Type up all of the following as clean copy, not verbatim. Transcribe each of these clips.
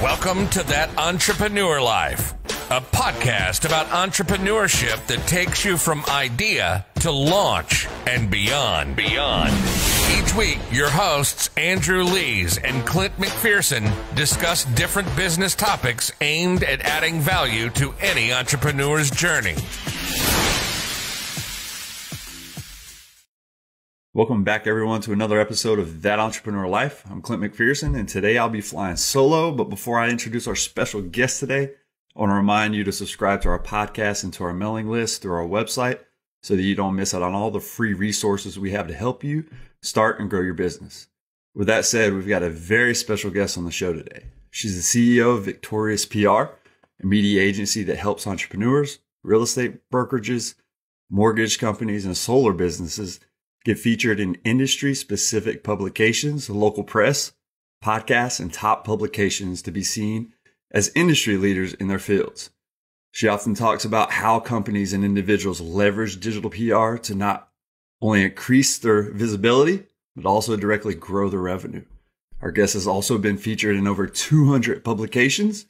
Welcome to That Entrepreneur Life, a podcast about entrepreneurship that takes you from idea to launch and beyond. Each week, your hosts, Andrew Lees and Clint McPherson, discuss different business topics aimed at adding value to any entrepreneur's journey. Welcome back, everyone, to another episode of That Entrepreneur Life. I'm Clint McPherson, and today I'll be flying solo. But before I introduce our special guest today, I want to remind you to subscribe to our podcast and to our mailing list through our website so that you don't miss out on all the free resources we have to help you start and grow your business. With that said, we've got a very special guest on the show today. She's the CEO of Victorious PR, a media agency that helps entrepreneurs, real estate brokerages, mortgage companies, and solar businesses get featured in industry-specific publications, local press, podcasts, and top publications to be seen as industry leaders in their fields. She often talks about how companies and individuals leverage digital PR to not only increase their visibility, but also directly grow their revenue. Our guest has also been featured in over 200 publications,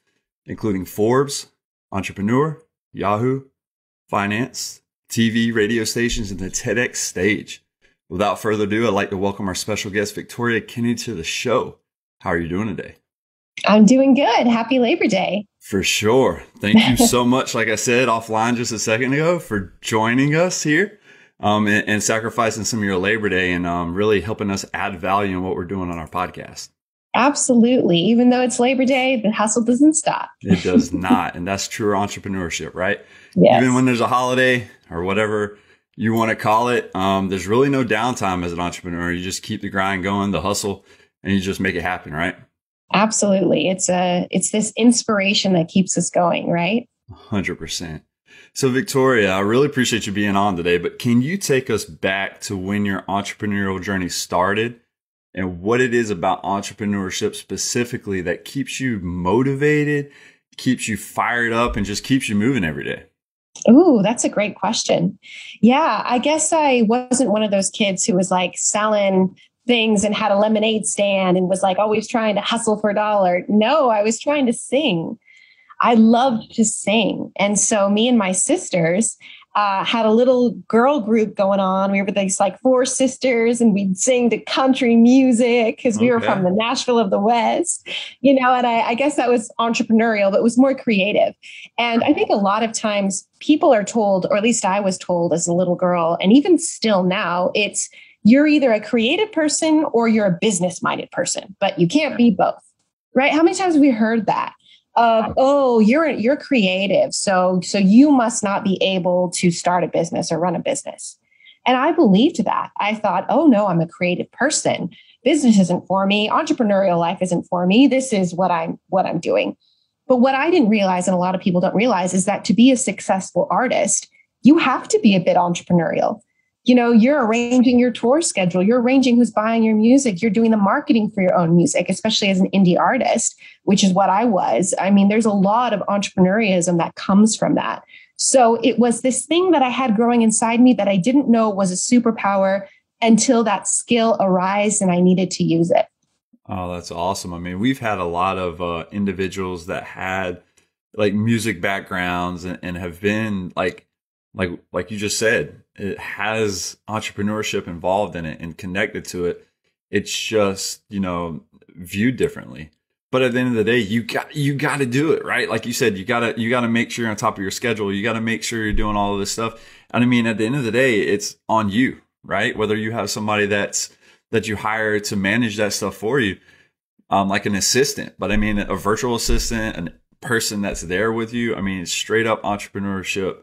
including Forbes, Entrepreneur, Yahoo, Finance, TV, radio stations, and the TEDx stage. Without further ado, I'd like to welcome our special guest, 𝗏𝗏 to the show. How are you doing today? I'm doing good. Happy Labor Day. For sure. Thank you so much, like I said offline just a second ago, for joining us here and sacrificing some of your Labor Day and really helping us add value in what we're doing on our podcast. Absolutely. Even though it's Labor Day, the hustle doesn't stop. It does not. And that's true entrepreneurship, right? Yes. Even when there's a holiday or whatever you want to call it, there's really no downtime as an entrepreneur. You just keep the grind going, the hustle, and you just make it happen, right? Absolutely. It's this inspiration that keeps us going, right? 100%. So Victoria, I really appreciate you being on today, but can you take us back to when your entrepreneurial journey started and what it is about entrepreneurship specifically that keeps you motivated, keeps you fired up, and just keeps you moving every day? Ooh, that's a great question. Yeah, I guess I wasn't one of those kids who was like selling things and had a lemonade stand and was like always trying to hustle for a dollar. No, I was trying to sing. I loved to sing. And so me and my sisters had a little girl group going on. We were these like four sisters and we'd sing to country music because we were from the Nashville of the West, and I guess that was entrepreneurial, but it was more creative. And I think a lot of times people are told, or at least I was told as a little girl, and even still now, you're either a creative person or you're a business-minded person, but you can't be both, right? How many times have we heard that? You're creative, so you must not be able to start a business or run a business. And I believed that. I thought, oh no, I'm a creative person. Business isn't for me. Entrepreneurial life isn't for me. This is what I'm doing. But what I didn't realize, and a lot of people don't realize, is that to be a successful artist, you have to be a bit entrepreneurial. You're arranging your tour schedule. You're arranging who's buying your music. You're doing the marketing for your own music, especially as an indie artist, which is what I was. I mean, there's a lot of entrepreneurialism that comes from that. So it was this thing that I had growing inside me that I didn't know was a superpower until that skill arose and I needed to use it. Oh, that's awesome. I mean, we've had a lot of individuals that had like music backgrounds and have been like you just said, it has entrepreneurship involved in it and connected to it. It's just, viewed differently. But at the end of the day, you got to do it, right? Like you said, you got to make sure you're on top of your schedule. You got to make sure you're doing all of this stuff. And I mean, at the end of the day, it's on you, right? Whether you have somebody that you hire to manage that stuff for you, like an assistant, but I mean, a virtual assistant, a person that's there with you. I mean, it's straight up entrepreneurship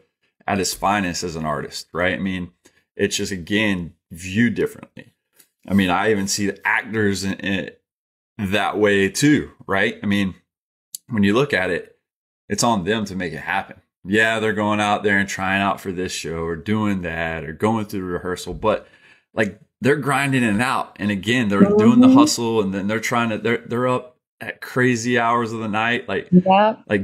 at its finest as an artist, right? I mean, it's just, again, viewed differently. I mean, I even see the actors in that way too, right? I mean, when you look at it, it's on them to make it happen. Yeah, they're going out there and trying out for this show or doing that or going through rehearsal, but like they're grinding it out. And again, they're doing the hustle, and then they're up at crazy hours of the night, like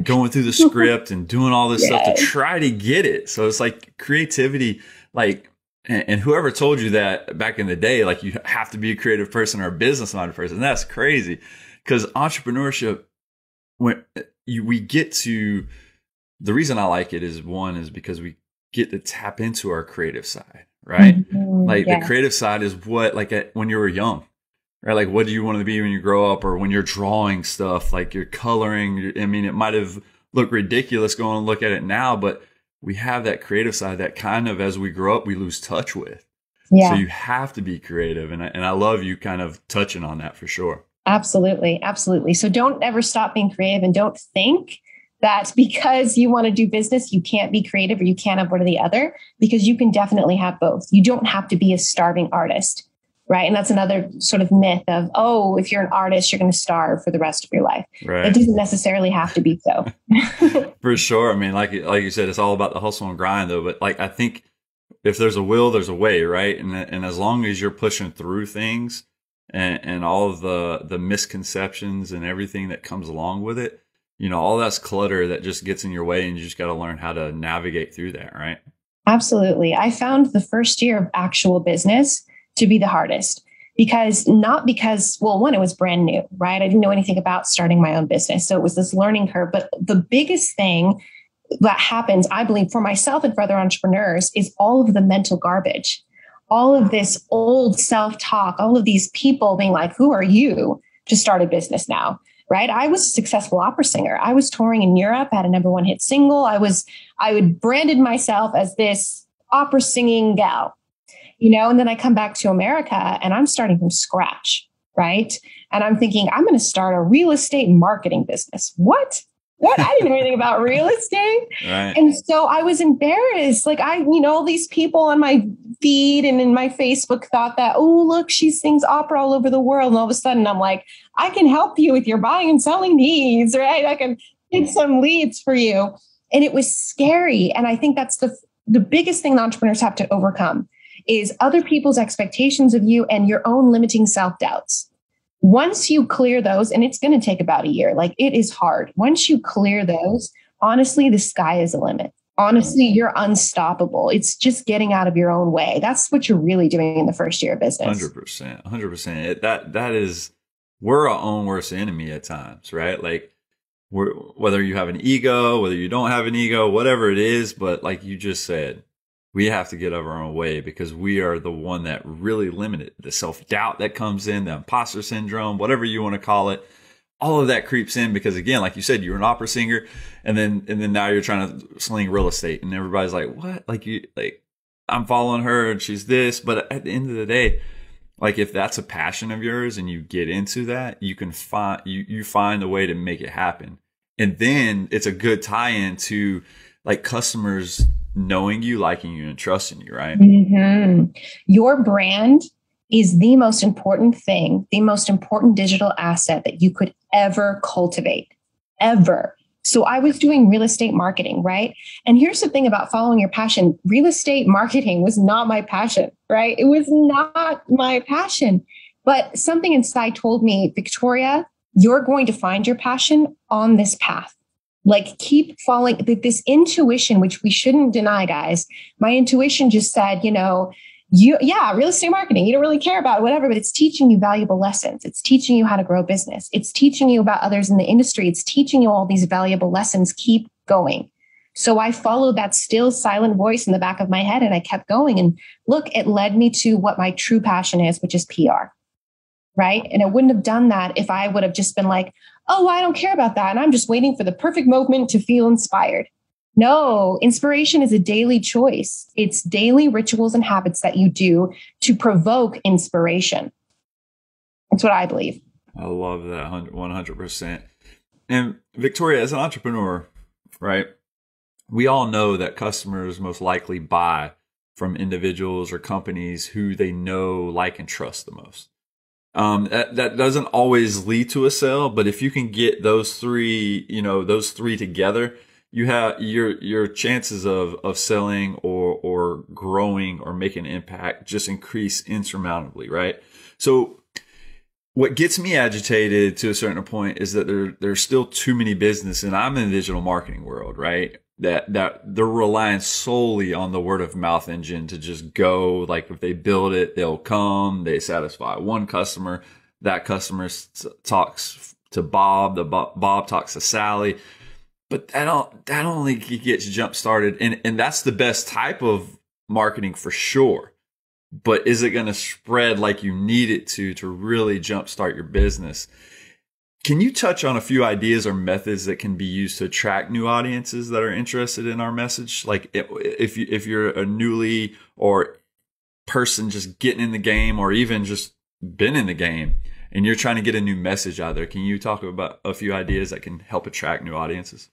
going through the script and doing all this stuff to try to get it. So it's like creativity, like, and whoever told you that back in the day, like you have to be a creative person or a business-minded person, that's crazy. Because entrepreneurship we get to, the reason I like it is because we get to tap into our creative side, right? Like the creative side is what, like when you were young, right? Like what do you want to be when you grow up, or when you're drawing stuff, like you're coloring. I mean, it might have looked ridiculous going and look at it now, but we have that creative side that kind of, as we grow up, we lose touch with. Yeah. So you have to be creative. And I love you kind of touching on that for sure. Absolutely. Absolutely. So don't ever stop being creative, and don't think that because you want to do business, you can't be creative or you can't have one or the other, because you can definitely have both. You don't have to be a starving artist, right? And that's another sort of myth of, oh, if you're an artist, you're going to starve for the rest of your life. Right. It doesn't necessarily have to be so. For sure. I mean, like you said, it's all about the hustle and grind though. But like, I think if there's a will, there's a way, right? And as long as you're pushing through things and all of the misconceptions and everything that comes along with it, you know, all that's clutter that just gets in your way, and you just got to learn how to navigate through that, right? Absolutely. I found the first year of actual business to be the hardest, not because, well, one, it was brand new, right? I didn't know anything about starting my own business. So it was this learning curve. But the biggest thing that happens, I believe, for myself and for other entrepreneurs is all of the mental garbage, all of this old self-talk, all of these people being like, who are you to start a business now? Right? I was a successful opera singer. I was touring in Europe, had a #1 hit single. I would branded myself as this opera singing gal, you know, and then I come back to America and I'm starting from scratch. Right. And I'm thinking, I'm going to start a real estate marketing business. What? I didn't know anything about real estate. Right. And so I was embarrassed. Like all these people on my feed and in my Facebook thought that, oh, look, she sings opera all over the world. And all of a sudden I'm like, I can help you with your buying and selling needs, right? I can get some leads for you. And it was scary. And I think that's the biggest thing that entrepreneurs have to overcome is other people's expectations of you and your own limiting self-doubts. Once you clear those, and it's going to take about a year, like it is hard. Once you clear those, honestly, the sky is the limit. Honestly, you're unstoppable. It's just getting out of your own way. That's what you're really doing in the first year of business. 100%. That is, we're our own worst enemy at times, right? Like whether you have an ego, whether you don't have an ego, whatever it is, but like you just said, we have to get out of our own way because we are the one that really limited the self-doubt that comes in, the imposter syndrome, whatever you want to call it. All of that creeps in because, again, like you said, you're an opera singer, and then now you're trying to sling real estate, and everybody's like, "What? Like I'm following her, and she's this." But at the end of the day, like if that's a passion of yours and you get into that, you can find you find a way to make it happen, and then it's a good tie-in to like customers knowing you, liking you, and trusting you, right? Mm-hmm. Your brand is the most important thing, the most important digital asset that you could ever cultivate, ever. So I was doing real estate marketing, right? And here's the thing about following your passion. Real estate marketing was not my passion, right? It was not my passion. But something inside told me, Victoria, you're going to find your passion on this path. Like keep following this intuition, which we shouldn't deny, guys. My intuition just said, real estate marketing, you don't really care about it, whatever, but it's teaching you valuable lessons. It's teaching you how to grow business. It's teaching you about others in the industry. It's teaching you all these valuable lessons. Keep going. So I followed that still silent voice in the back of my head and I kept going. And look, it led me to what my true passion is, which is PR. Right. And I wouldn't have done that if I would have just been like, oh, I don't care about that. And I'm just waiting for the perfect moment to feel inspired. No, inspiration is a daily choice. It's daily rituals and habits that you do to provoke inspiration. That's what I believe. I love that 100%. And Victoria, as an entrepreneur, right, we all know that customers most likely buy from individuals or companies who they know, like, and trust the most. That doesn't always lead to a sale, but if you can get those three together, you have your chances of selling or growing or making an impact just increase insurmountably, right? So what gets me agitated to a certain point is that there's still too many businesses, and I'm in the digital marketing world, right? That they're relying solely on the word of mouth engine to just go. Like if they build it, they'll come, they satisfy one customer, that customer talks to Bob, Bob talks to Sally. But that only gets jump started. And that's the best type of marketing for sure. But is it going to spread like you need it to really jumpstart your business? Can you touch on a few ideas or methods that can be used to attract new audiences that are interested in our message? Like if you're a newly or person just getting in the game, or even just been in the game, and you're trying to get a new message out there, can you talk about a few ideas that can help attract new audiences?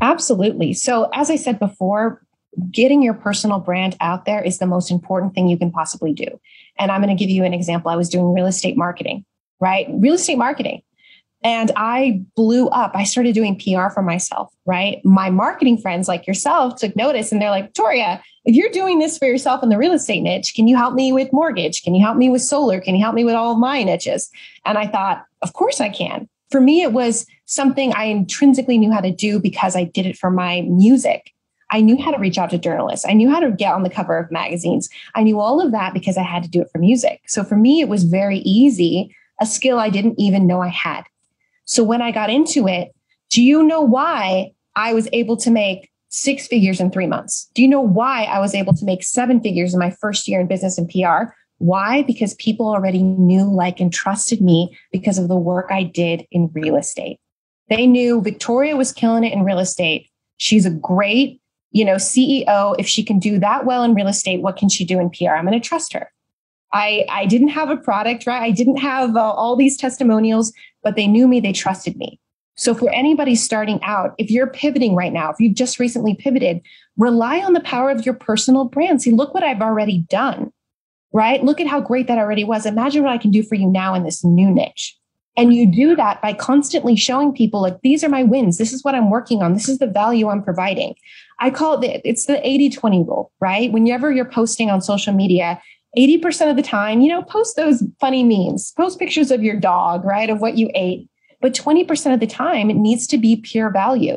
Absolutely. So as I said before, getting your personal brand out there is the most important thing you can possibly do. And I'm going to give you an example. I was doing real estate marketing, right? Real estate marketing. And I blew up. I started doing PR for myself, right? My marketing friends like yourself took notice, and they're like, Victoria, if you're doing this for yourself in the real estate niche, can you help me with mortgage? Can you help me with solar? Can you help me with all of my niches? And I thought, of course I can. For me, it was something I intrinsically knew how to do because I did it for my music. I knew how to reach out to journalists. I knew how to get on the cover of magazines. I knew all of that because I had to do it for music. So for me, it was very easy, a skill I didn't even know I had. So when I got into it, do you know why I was able to make 6 figures in 3 months? Do you know why I was able to make 7 figures in my first year in business and PR? Why? Because people already knew, like, and trusted me because of the work I did in real estate. They knew Victoria was killing it in real estate. She's a great, CEO. If she can do that well in real estate, what can she do in PR? I'm going to trust her. I didn't have a product, right? I didn't have all these testimonials, but they knew me, they trusted me. So for anybody starting out, if you're pivoting right now, if you've just recently pivoted, rely on the power of your personal brand. See, look what I've already done, right? Look at how great that already was. Imagine what I can do for you now in this new niche. And you do that by constantly showing people, like, these are my wins. This is what I'm working on. This is the value I'm providing. I call it's the 80-20 rule, right? Whenever you're posting on social media, 80% of the time, post those funny memes, post pictures of your dog, right? Of what you ate. But 20% of the time, it needs to be pure value.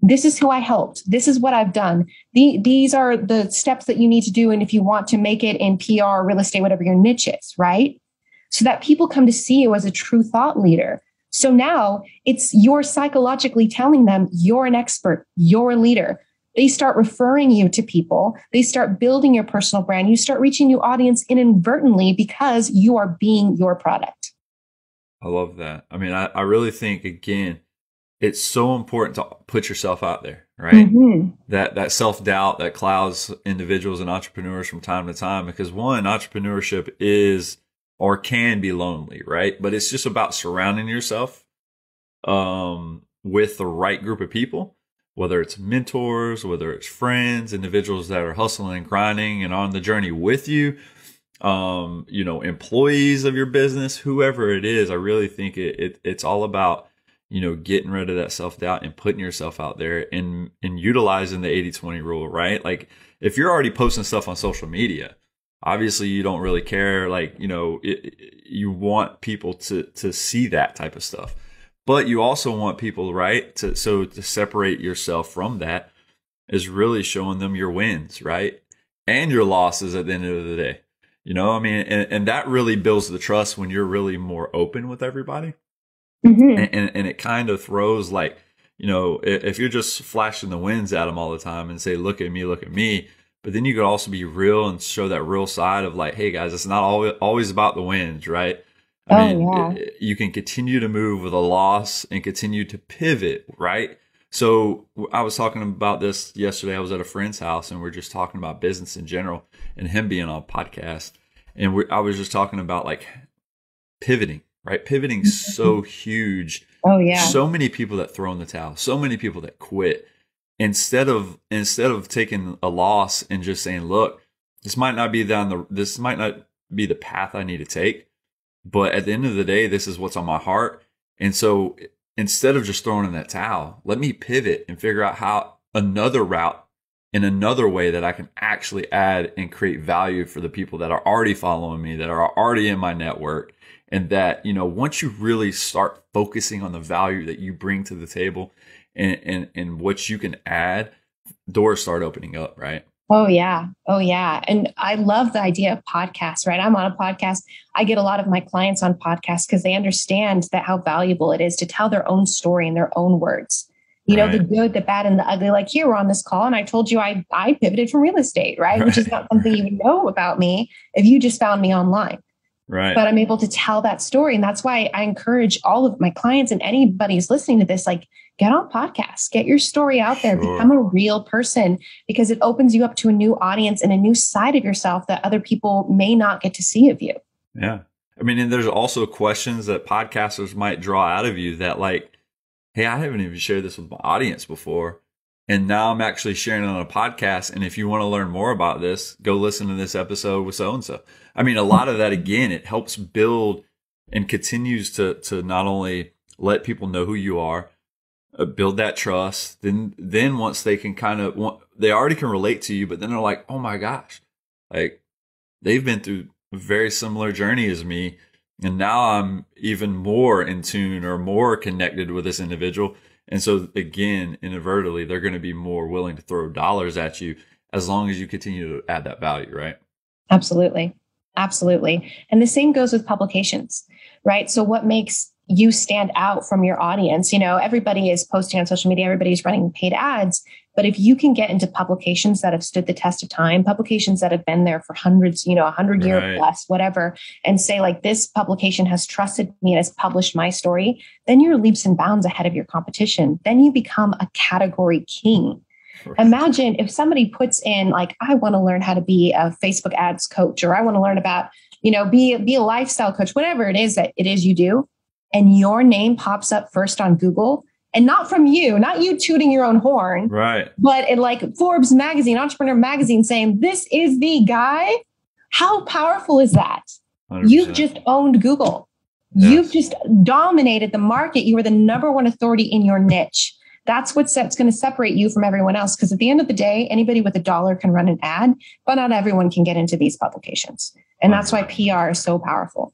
This is who I helped. This is what I've done. These are the steps that you need to do. And if you want to make it in PR, real estate, whatever your niche is, right? So that people come to see you as a true thought leader. So now you're psychologically telling them you're an expert, you're a leader. They start referring you to people. They start building your personal brand. You start reaching new audience inadvertently because you are being your product. I love that. I mean, I really think, again, it's so important to put yourself out there, right? Mm-hmm. That self-doubt that clouds individuals and entrepreneurs from time to time, because one, entrepreneurship is or can be lonely, right? But it's just about surrounding yourself with the right group of people, whether it's mentors, whether it's friends, individuals that are hustling and grinding and on the journey with you, employees of your business, whoever it is. I really think it's all about, getting rid of that self-doubt and putting yourself out there and utilizing the 80-20 rule, right? Like, if you're already posting stuff on social media, obviously you don't really care. Like, you want people to see that type of stuff. But you also want people, right, to separate yourself from that is really showing them your wins, right? And your losses at the end of the day. And that really builds the trust when you're really more open with everybody. Mm-hmm. And it kind of throws, like, if you're just flashing the wins at them all the time and say, look at me. But then you could also be real and show that real side of, like, hey guys, it's not always about the wins, right? You can continue to move with a loss and continue to pivot, right? So I was talking about this yesterday. I was at a friend's house and we're just talking about business in general and him being on a podcast. And I was just talking about, like, pivoting, right? Pivoting's so huge. Oh yeah. So many people that throw in the towel, so many people that quit instead of taking a loss and just saying, look, this might not be the path I need to take. But at the end of the day, this is what's on my heart. And so instead of just throwing in that towel, let me pivot and figure out how another route in another way that I can actually add and create value for the people that are already following me, that are already in my network. And that, once you really start focusing on the value that you bring to the table and what you can add, doors start opening up, right? Oh, yeah. Oh, yeah. And I love the idea of podcasts, right? I'm on a podcast. I get a lot of my clients on podcasts because they understand that how valuable it is to tell their own story in their own words. You know, the Right. good, the bad, and the ugly. Like here, we're on this call, and I told you I pivoted from real estate, right? Which is Right. not something you would know about me if you just found me online. Right. But I'm able to tell that story. And that's why I encourage all of my clients and anybody who's listening to this, like, get on podcasts, get your story out there, become Sure. a real person, because it opens you up to a new audience and a new side of yourself that other people may not get to see of you. Yeah. I mean, and there's also questions that podcasters might draw out of you that, like, hey, I haven't even shared this with my audience before. And now I'm actually sharing it on a podcast. And if you want to learn more about this, go listen to this episode with so and so. I mean, a lot of that, again, it helps build and continues to not only let people know who you are, build that trust. Then once they can they already can relate to you, but then they're like, oh my gosh, like they've been through a very similar journey as me. And now I'm even more in tune or more connected with this individual. And so again, inadvertently, they're going to be more willing to throw dollars at you as long as you continue to add that value, right? Absolutely. Absolutely. And the same goes with publications, right? So what makes you stand out from your audience? You know, everybody is posting on social media, everybody's running paid ads. But if you can get into publications that have stood the test of time, publications that have been there for hundreds, 100-year Right. plus, whatever, and say like, this publication has trusted me and has published my story, then you're leaps and bounds ahead of your competition. Then you become a category king. Imagine if somebody puts in like, I want to learn how to be a Facebook ads coach, or I want to learn about, be a lifestyle coach, whatever it is you do. And your name pops up first on Google, and not from you, not you tooting your own horn, Right. but in like Forbes magazine, Entrepreneur magazine saying, this is the guy. How powerful is that? 100%. You've just owned Google. Yes. You've just dominated the market. You were the number one authority in your niche. That's what's going to separate you from everyone else. Because at the end of the day, anybody with $1 can run an ad, but not everyone can get into these publications. And that's why PR is so powerful.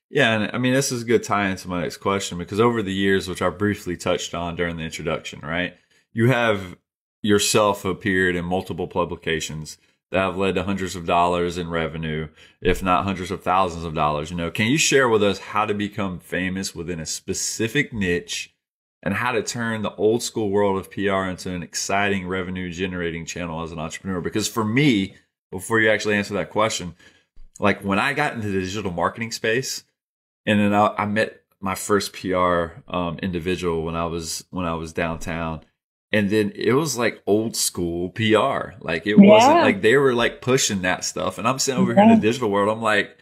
Yeah, and I mean, this is a good tie into my next question, because over the years, which I briefly touched on during the introduction, right, you have yourself appeared in multiple publications that have led to hundreds of dollars in revenue, if not hundreds of thousands of dollars. Can you share with us how to become famous within a specific niche and how to turn the old school world of PR into an exciting revenue generating channel as an entrepreneur? Because for me, before you actually answer that question, like when I got into the digital marketing space, and then I met my first PR individual when I was downtown, and then it was like old school PR. Like it wasn't like they were like pushing that stuff, and I'm sitting over here in the digital world. I'm like,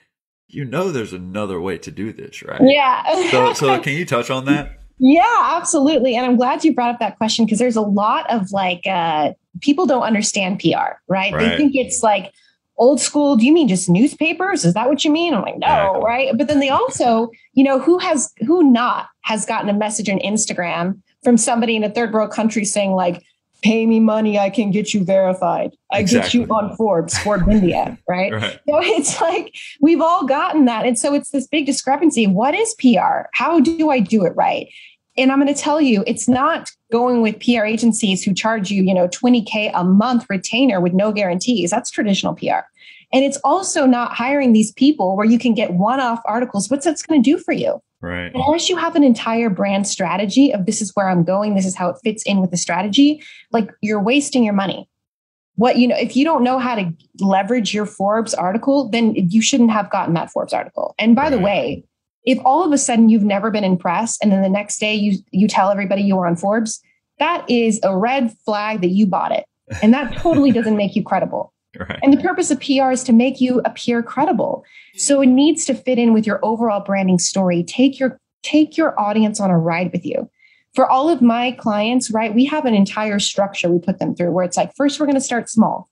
there's another way to do this, right? Yeah. So can you touch on that? Yeah, absolutely. And I'm glad you brought up that question, because there's a lot of like people don't understand PR, right? They think it's like old school. Do you mean just newspapers? Is that what you mean? I'm like, no, right? But then they also, who has gotten a message on Instagram from somebody in a third world country saying like, pay me money, I can get you verified. I get you on Forbes, 𝗶𝗶𝗀, right? So it's like, we've all gotten that. And so it's this big discrepancy. What is PR? How do I do it right? And I'm going to tell you, it's not going with PR agencies who charge you, $20K a month retainer with no guarantees. That's traditional PR. And it's also not hiring these people where you can get one-off articles. What's that's going to do for you? Right. Unless you have an entire brand strategy of this is where I'm going, this is how it fits in with the strategy, like you're wasting your money. If you don't know how to leverage your Forbes article, then you shouldn't have gotten that Forbes article. And by the way, if all of a sudden you've never been in press and then the next day you tell everybody you were on Forbes, that is a red flag that you bought it. And that totally doesn't make you credible. Right. And the purpose of PR is to make you appear credible. So it needs to fit in with your overall branding story. Take your audience on a ride with you. For all of my clients, right, we have an entire structure we put them through where it's like, first, we're going to start small.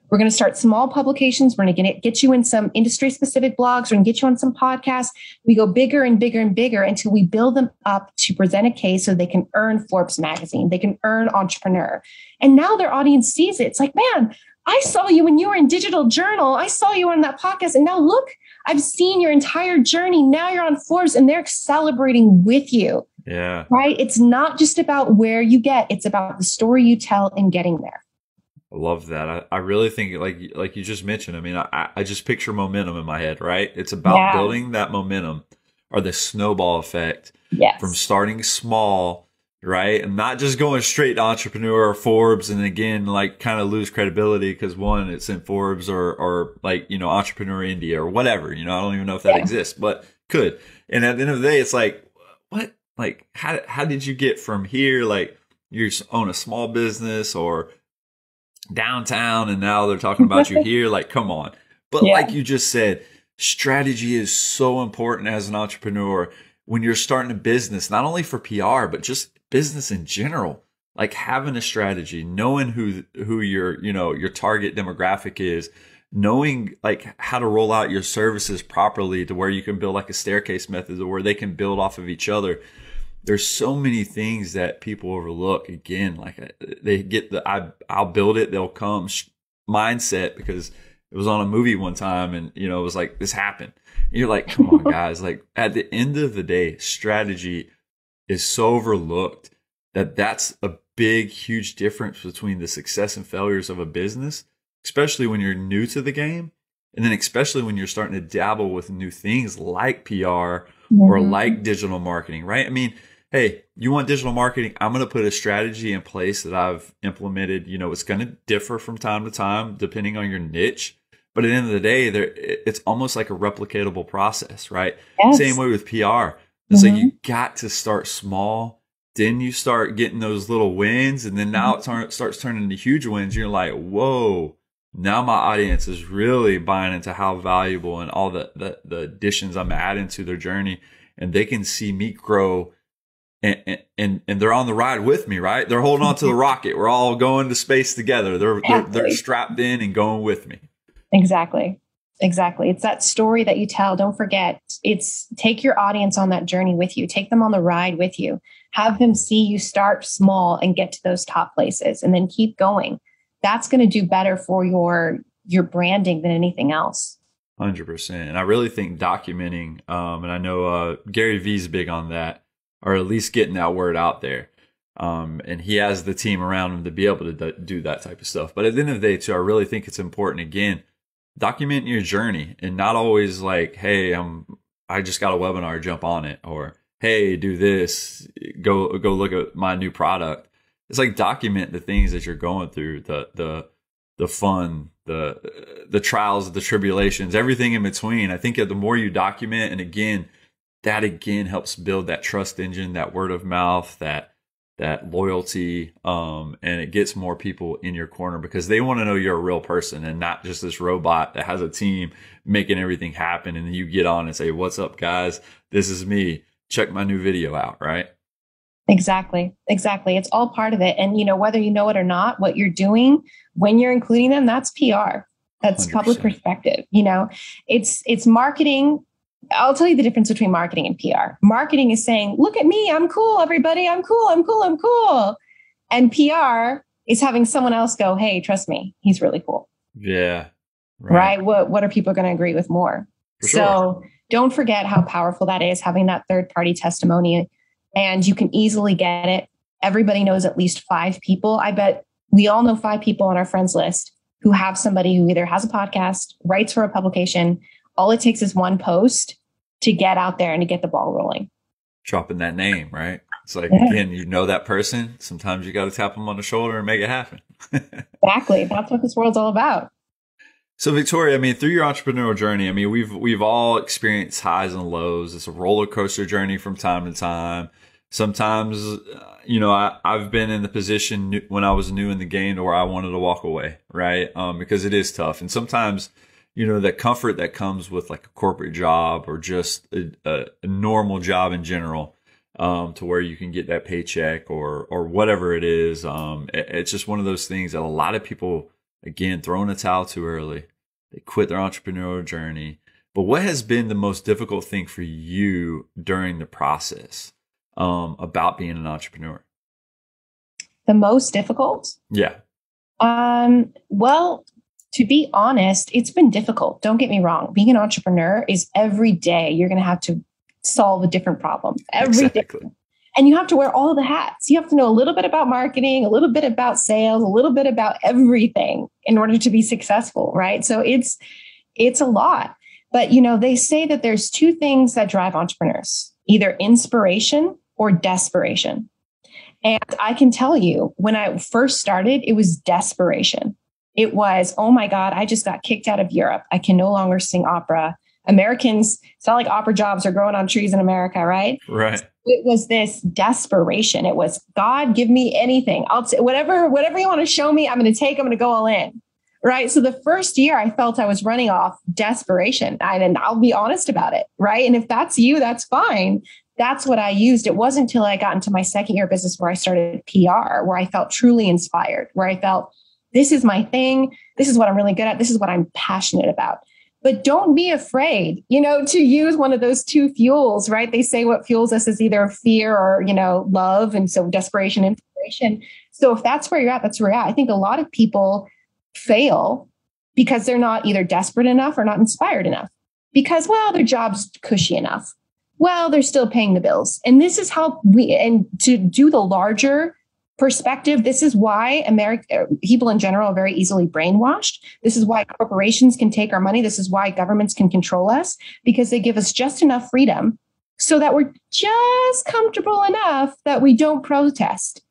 We're going to start small publications. We're going to get you in some industry specific blogs. We're going to get you on some podcasts. We go bigger and bigger and bigger until we build them up to present a case so they can earn Forbes magazine. They can earn Entrepreneur. And now their audience sees it. It's like, man, I saw you when you were in Digital Journal. I saw you on that podcast. And now look, I've seen your entire journey. Now you're on Forbes and they're celebrating with you. Yeah. Right. It's not just about where you get. It's about the story you tell in getting there. I love that. I really think like you just mentioned, I mean, I just picture momentum in my head, right? It's about building that momentum or the snowball effect from starting small, right? And not just going straight to Entrepreneur or Forbes and again, like kind of lose credibility because one, it's in Forbes or like, you know, Entrepreneur India or whatever, you know, I don't even know if that exists, but could. And at the end of the day, it's like, what? Like, how did you get from here? Like, you own a small business or downtown and now they're talking about you here. Like, come on. But like you just said, strategy is so important as an entrepreneur when you're starting a business, not only for PR, but just business in general. Like having a strategy, knowing who your, you know, your target demographic is, knowing like how to roll out your services properly to where you can build like a staircase method or where they can build off of each other. There's so many things that people overlook. Again, like they get the I'll build it, they'll come mindset because it was on a movie one time and, you know, it was like this happened. And you're like, come on, guys. Like at the end of the day, strategy is so overlooked that's a big, huge difference between the success and failures of a business, especially when you're new to the game. And then especially when you're starting to dabble with new things like PR or like digital marketing, right? I mean, hey, you want digital marketing? I'm going to put a strategy in place that I've implemented. You know, it's going to differ from time to time depending on your niche. But at the end of the day, it's almost like a replicatable process, right? Yes. Same way with PR. It's like you got to start small. Then you start getting those little wins. And then now it starts turning into huge wins. You're like, whoa, now my audience is really buying into how valuable and all the additions I'm adding to their journey. And they can see me grow. And they're on the ride with me, right? They're holding on to the rocket. We're all going to space together. They're strapped in and going with me. Exactly. It's that story that you tell. Don't forget, it's take your audience on that journey with you. Take them on the ride with you. Have them see you start small and get to those top places and then keep going. That's going to do better for your branding than anything else. 100%. And I really think documenting, and I know Gary Vee's big on that, or at least getting that word out there. And he has the team around him to be able to do that type of stuff. But at the end of the day, too, I really think it's important, again, document your journey and not always like, hey, I just got a webinar, jump on it. Or, hey, do this, go look at my new product. It's like document the things that you're going through, the fun, the trials, the tribulations, everything in between. I think that the more you document, and again, that again helps build that trust engine, that word of mouth, that loyalty, and it gets more people in your corner because they want to know you're a real person and not just this robot that has a team making everything happen. And you get on and say, what's up, guys? This is me. Check my new video out, right? Exactly. It's all part of it. And, you know, whether you know it or not, what you're doing when you're including them, that's PR. That's 100%. Public perspective. You know, it's marketing. I'll tell you the difference between marketing and PR. Marketing is saying, look at me. I'm cool, everybody. I'm cool. And PR is having someone else go, hey, trust me. He's really cool. Yeah. Right. What are people going to agree with more? So don't forget how powerful that is, having that third party testimony. And you can easily get it. Everybody knows at least 5 people. I bet we all know 5 people on our friends list who have somebody who either has a podcast, writes for a publication. All it takes is one post to get out there and to get the ball rolling. Dropping that name, right? It's like, again, you know that person. Sometimes you got to tap them on the shoulder and make it happen. Exactly. That's what this world's all about. So Victoria, I mean, through your entrepreneurial journey, I mean, we've all experienced highs and lows. It's a roller coaster journey from time to time. Sometimes, you know, I've been in the position when I was new in the game to where I wanted to walk away, right? Because it is tough. And sometimes, you know, that comfort that comes with like a corporate job or just a normal job in general, to where you can get that paycheck or whatever it is. It's just one of those things that a lot of people, again, throw in the towel too early. They quit their entrepreneurial journey. But what has been the most difficult thing for you during the process about being an entrepreneur? The most difficult? Yeah. Well, to be honest, it's been difficult. Don't get me wrong. Being an entrepreneur is every day you're going to have to solve a different problem every day. And you have to wear all the hats. You have to know a little bit about marketing, a little bit about sales, a little bit about everything in order to be successful, right? So it's a lot. But, they say that there's two things that drive entrepreneurs, either inspiration or desperation. And I can tell you, when I first started, it was desperation. It was, oh my God, I just got kicked out of Europe. I can no longer sing opera. Americans, it's not like opera jobs are growing on trees in America, right? Right. It was this desperation. It was, God, give me anything. I'll say whatever you want to show me, I'm going to take, I'm going to go all in. Right. So the first year I felt I was running off desperation, and I'll be honest about it. Right. And if that's you, that's fine. That's what I used. It wasn't until I got into my second year business where I started PR, where I felt truly inspired, where I felt this is my thing. This is what I'm really good at. This is what I'm passionate about. But don't be afraid, to use one of those two fuels, right? They say what fuels us is either fear or, love. And so desperation, inspiration. So if that's where you're at, that's where you're at. I think a lot of people fail because they're not either desperate enough or not inspired enough because, well, their job's cushy enough. Well, they're still paying the bills. And this is how and to do the larger perspective, this is why people in general are very easily brainwashed. This is why corporations can take our money. This is why governments can control us, because they give us just enough freedom so that we're just comfortable enough that we don't protest.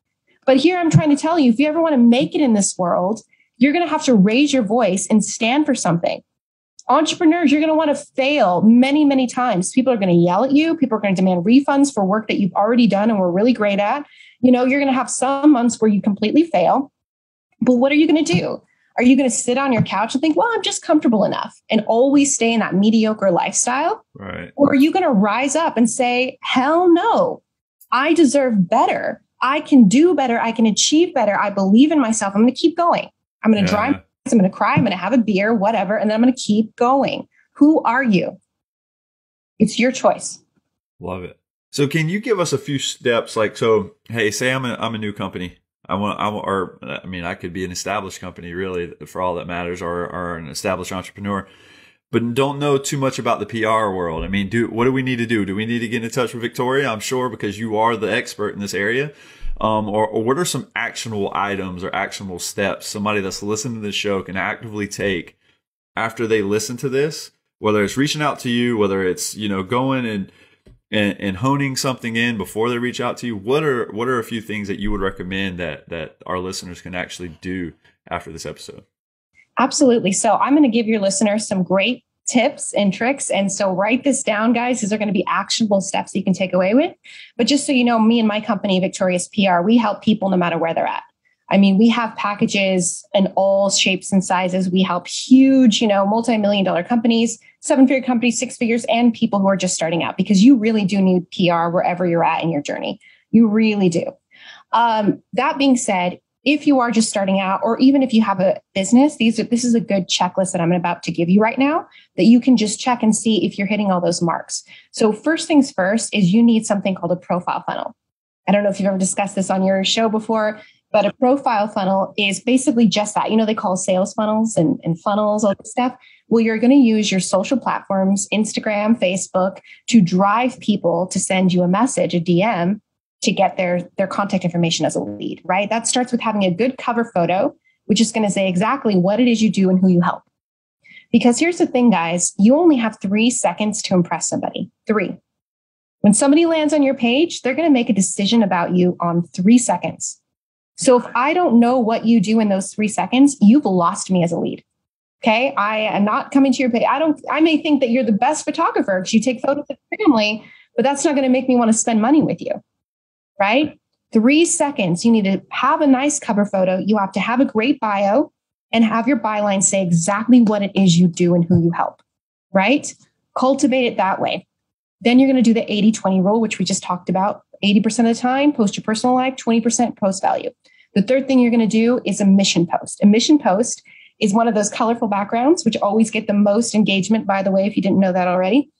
But here I'm trying to tell you, if you ever want to make it in this world, you're going to have to raise your voice and stand for something. Entrepreneurs, you're going to want to fail many, many times. People are going to yell at you. People are going to demand refunds for work that you've already done and were really great at. You're going to have some months where you completely fail. But what are you going to do? Are you going to sit on your couch and think, well, I'm just comfortable enough and always stay in that mediocre lifestyle? Right. Or are you going to rise up and say, hell no, I deserve better. I can do better. I can achieve better. I believe in myself. I'm going to keep going. I'm going to drive. I'm going to cry. I'm going to have a beer, whatever. And then I'm going to keep going. Who are you? It's your choice. Love it. So can you give us a few steps? Hey, say I'm a new company. I could be an established company really for all that matters, or an established entrepreneur, but don't know too much about the PR world. What do we need to do? Do we need to get in touch with Victoria? I'm sure because you are the expert in this area. Or what are some actionable items or actionable steps somebody that's listening to this show can actively take after they listen to this, whether it's reaching out to you, whether it's, going and honing something in before they reach out to you? What are a few things that you would recommend that our listeners can actually do after this episode? Absolutely. So I'm going to give your listeners some great tips and tricks. And so write this down, guys. These are going to be actionable steps that you can take away with. But just so you know, me and my company, Victorious PR, we help people no matter where they're at. We have packages in all shapes and sizes. We help huge, multi-million-dollar companies, 7-figure companies, 6 figures, and people who are just starting out, because you really do need PR wherever you're at in your journey. You really do. That being said, if you are just starting out, or even if you have a business, this is a good checklist that I'm about to give you right now that you can just check and see if you're hitting all those marks. So first things first is you need something called a profile funnel. I don't know if you've ever discussed this on your show before, but a profile funnel is basically just that. They call sales funnels and funnels, all this stuff. Well, you're going to use your social platforms, Instagram, Facebook, to drive people to send you a message, a DM, to get their contact information as a lead, right? That starts with having a good cover photo, which is going to say exactly what it is you do and who you help. Because here's the thing, guys, you only have 3 seconds to impress somebody. 3. When somebody lands on your page, they're going to make a decision about you on 3 seconds. So if I don't know what you do in those 3 seconds, you've lost me as a lead. Okay. I am not coming to your page. I may think that you're the best photographer because you take photos of family, but that's not going to make me want to spend money with you. Right? 3 seconds. You need to have a nice cover photo. You have to have a great bio and have your byline say exactly what it is you do and who you help. Right? Cultivate it that way. Then you're going to do the 80-20 rule, which we just talked about. 80% of the time, post your personal life, 20% post value. The third thing you're going to do is a mission post. A mission post is one of those colorful backgrounds, which always get the most engagement, by the way, if you didn't know that already.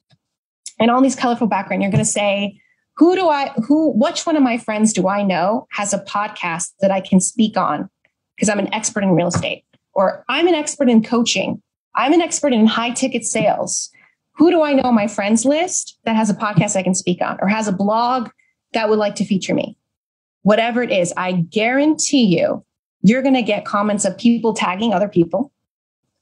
And on these colorful background, you're going to say, which one of my friends do I know has a podcast that I can speak on because I'm an expert in real estate, or I'm an expert in coaching. I'm an expert in high ticket sales. Who do I know on my friends list that has a podcast I can speak on, or has a blog that would like to feature me. Whatever it is, I guarantee you're going to get comments of people tagging other people,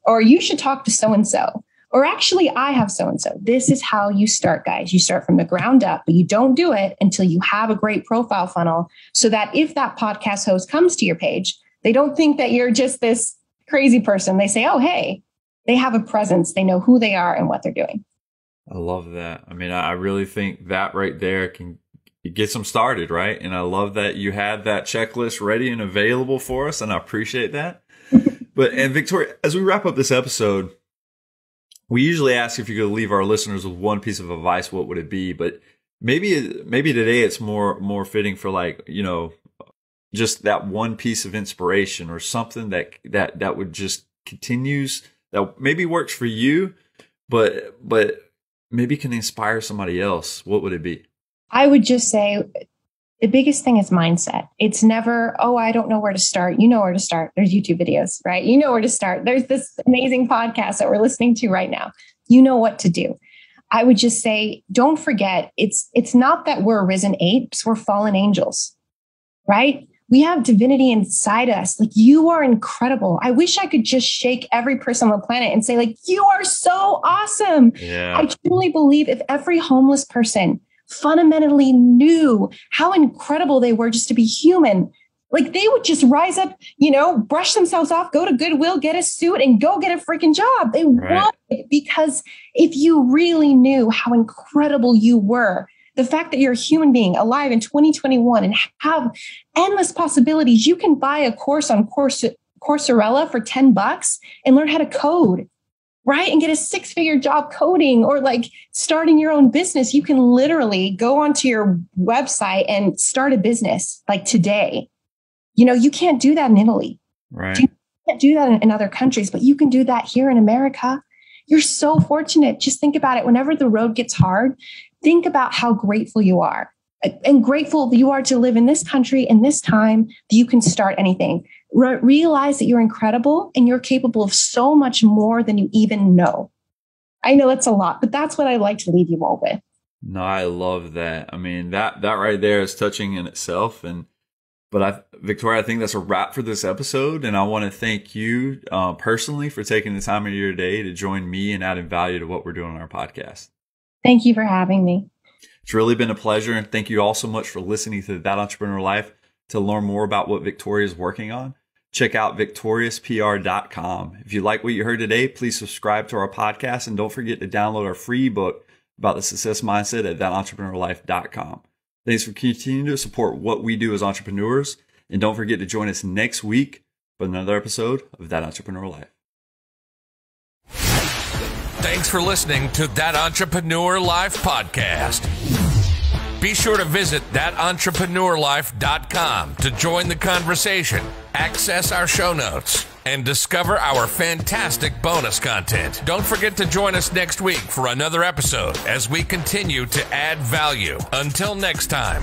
or you should talk to so-and-so, or actually I have so-and-so. This is how you start, guys. You start from the ground up, but you don't do it until you have a great profile funnel so that if that podcast host comes to your page, they don't think that you're just this crazy person. They say, oh, hey, they have a presence. They know who they are and what they're doing. I love that. I mean, I really think that right there can get them started, right? And I love that you had that checklist ready and available for us, and I appreciate that. And Victoria, as we wrap up this episode, we usually ask if you could leave our listeners with one piece of advice, what would it be? But maybe today it's more fitting for, like, you know, just that one piece of inspiration or something that would just continues, that maybe works for you, but maybe can inspire somebody else. What would it be? I would just say the biggest thing is mindset. It's never, oh, I don't know where to start. You know where to start. There's YouTube videos, right? You know where to start. There's this amazing podcast that we're listening to right now. You know what to do. I would just say, don't forget, it's not that we're risen apes, we're fallen angels, right? We have divinity inside us. Like, you are incredible. I wish I could just shake every person on the planet and say, like, you are so awesome. Yeah. I truly believe if every homeless person fundamentally knew how incredible they were just to be human, like, they would just rise up, you know, brush themselves off, go to Goodwill, get a suit, and go get a freaking job. They want it, because if you really knew how incredible you were, the fact that you're a human being alive in 2021 and have endless possibilities, you can buy a course on Coursera for $10 and learn how to code, right? And get a 6-figure job coding, or like starting your own business. You can literally go onto your website and start a business like today. You know, you can't do that in Italy. Right. You can't do that in other countries, but you can do that here in America. You're so fortunate. Just think about it. Whenever the road gets hard, think about how grateful you are, and grateful you are to live in this country in this time, that you can start anything. Realize that you're incredible and you're capable of so much more than you even know. I know that's a lot, but that's what I'd like to leave you all with. No, I love that. I mean, that right there is touching in itself. Victoria, I think that's a wrap for this episode. And I want to thank you personally for taking the time of your day to join me and adding value to what we're doing on our podcast. Thank you for having me. It's really been a pleasure. And thank you all so much for listening to That Entrepreneur Life. To learn more about what Victoria is working on, check out 𝗏𝗏𝗄𝗏.com. If you like what you heard today, please subscribe to our podcast, and don't forget to download our free book about the success mindset at thatentrepreneurlife.com. Thanks for continuing to support what we do as entrepreneurs. And don't forget to join us next week for another episode of That Entrepreneur Life. Thanks for listening to That Entrepreneur Life podcast. Be sure to visit thatentrepreneurlife.com to join the conversation, access our show notes, and discover our fantastic bonus content. Don't forget to join us next week for another episode as we continue to add value. Until next time.